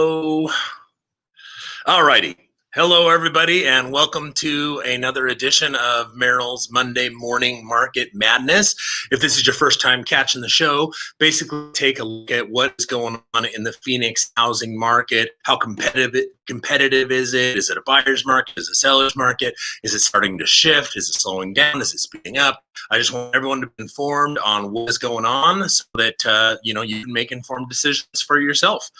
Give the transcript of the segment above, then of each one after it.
Oh, all righty. Hello, everybody, and welcome to another edition of Merrill's Monday Morning Market Madness. If this is your first time catching the show, basically take a look at what is going on in the Phoenix housing market. How competitive is it? Is it a buyer's market? Is it a seller's market? Is it starting to shift? Is it slowing down? Is it speeding up? I just want everyone to be informed on what is going on so that you can make informed decisions for yourself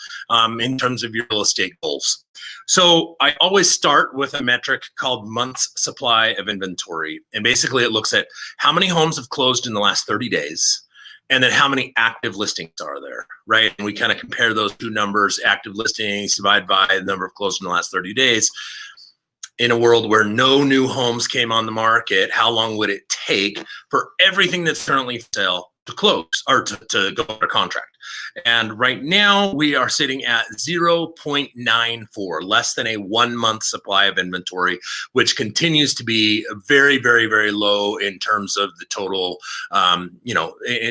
in terms of your real estate goals. So I always start with a metric called months supply of inventory. And basically it looks at how many homes have closed in the last 30 days and then how many active listings are there, right? And we kind of compare those two numbers, active listings divided by the number of closed in the last 30 days. In a world where no new homes came on the market, how long would it take for everything that's currently for sale to close or to go under contract? And right now we are sitting at 0.94, less than a 1 month supply of inventory, which continues to be very, very, very low in terms of the total,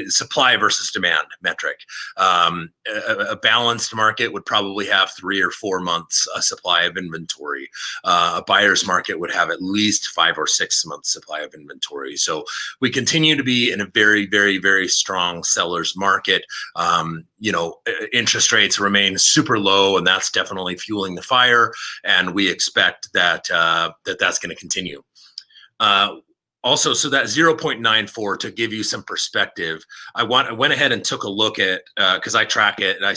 supply versus demand metric. A balanced market would probably have 3 or 4 months a supply of inventory. A buyer's market would have at least 5 or 6 months supply of inventory. So we continue to be in a very, very, very strong seller's market. Interest rates remain super low, and that's definitely fueling the fire. And we expect that that's going to continue. Also, so that 0.94, to give you some perspective, I went ahead and took a look at, because I track it and I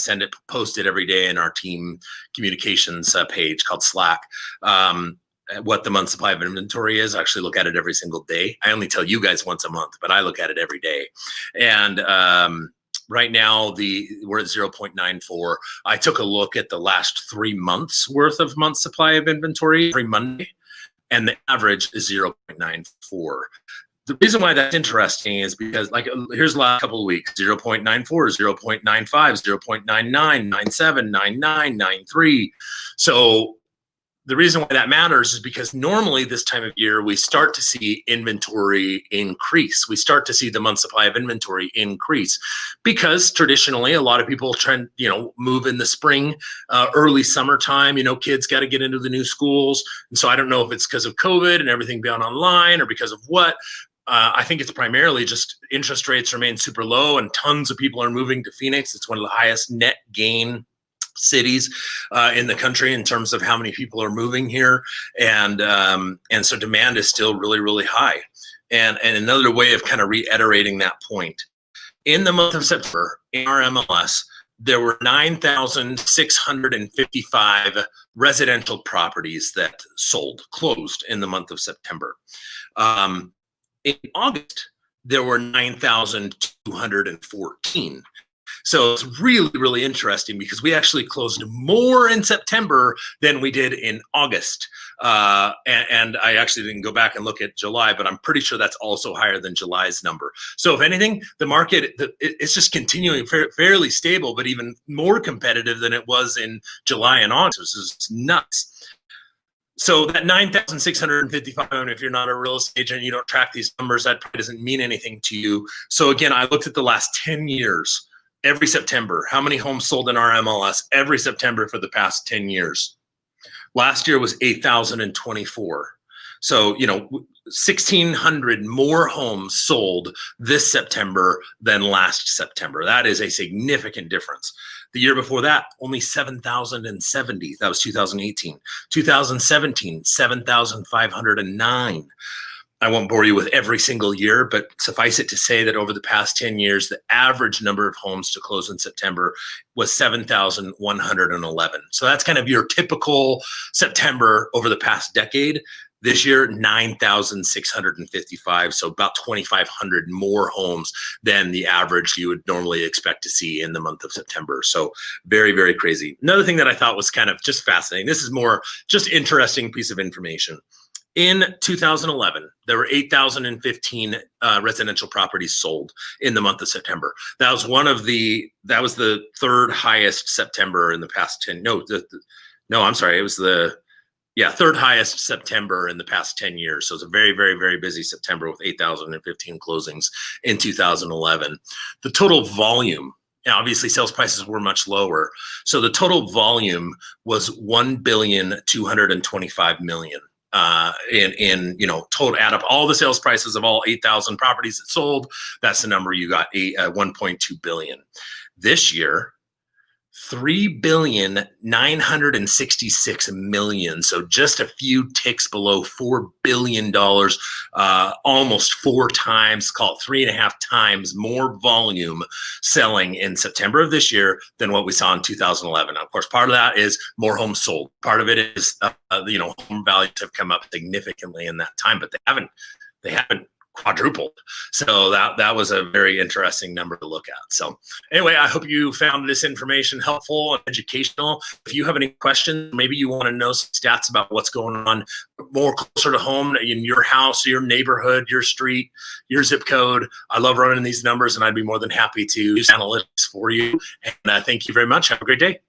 post it every day in our team communications page called Slack. What the month supply of inventory is. I actually look at it every single day. I only tell you guys once a month, but I look at it every day. And right now we're at 0.94. I took a look at the last 3 months worth of month supply of inventory every Monday, and the average is 0.94. The reason why that's interesting is because, here's the last couple of weeks: 0.94, 0.95, 0.99, 97, 99, 93. So the reason why that matters is because normally this time of year, we start to see inventory increase. We start to see the month supply of inventory increase because traditionally a lot of people move in the spring, early summertime. Kids got to get into the new schools. And so I don't know if it's because of COVID and everything being online or because of what. I think it's primarily just interest rates remain super low and tons of people are moving to Phoenix. It's one of the highest net gain cities in the country in terms of how many people are moving here, and so demand is still really, really high. And another way of kind of reiterating that point: in the month of September in our MLS, there were 9,655 residential properties that closed in the month of September. In August, there were 9,214. So it's really, really interesting because we actually closed more in September than we did in August. And I actually didn't go back and look at July, but I'm pretty sure that's also higher than July's number. So if anything, the market, it's just continuing fairly stable, but even more competitive than it was in July and August. This is nuts. So that 9,655, if you're not a real estate agent, you don't track these numbers, that probably doesn't mean anything to you. So again, I looked at the last 10 years. Every September, how many homes sold in our MLS every September for the past 10 years? Last year was 8,024. So, 1,600 more homes sold this September than last September. That is a significant difference. The year before that, only 7,070. That was 2018. 2017, 7,509. I won't bore you with every single year, but suffice it to say that over the past 10 years, the average number of homes to close in September was 7,111. So that's kind of your typical September over the past decade. This year, 9,655, so about 2,500 more homes than the average you would normally expect to see in the month of September. So very, very crazy. Another thing that I thought was kind of just fascinating, this is more just interesting piece of information. In 2011, there were 8,015 residential properties sold in the month of September. That was the third highest September in the past 10. I'm sorry. It was the third highest September in the past 10 years. So it's a very, very, very busy September with 8,015 closings in 2011. The total volume And obviously sales prices were much lower. So the total volume was 1,225,000,000. In total, add up all the sales prices of all 8,000 properties that sold. That's the number you got, 1.2 billion. This year, 3,966,000,000. So just a few ticks below $4 billion, almost 4 times, call it 3.5 times more volume selling in September of this year than what we saw in 2011. Now, of course, part of that is more homes sold. Part of it is, home values have come up significantly in that time, but they haven't quadrupled. So that was a very interesting number to look at. So anyway, I hope you found this information helpful and educational. If you have any questions, maybe you want to know some stats about what's going on more closer to home in your house, your neighborhood, your street, your zip code, I love running these numbers, and I'd be more than happy to use analytics for you. And thank you very much. Have a great day.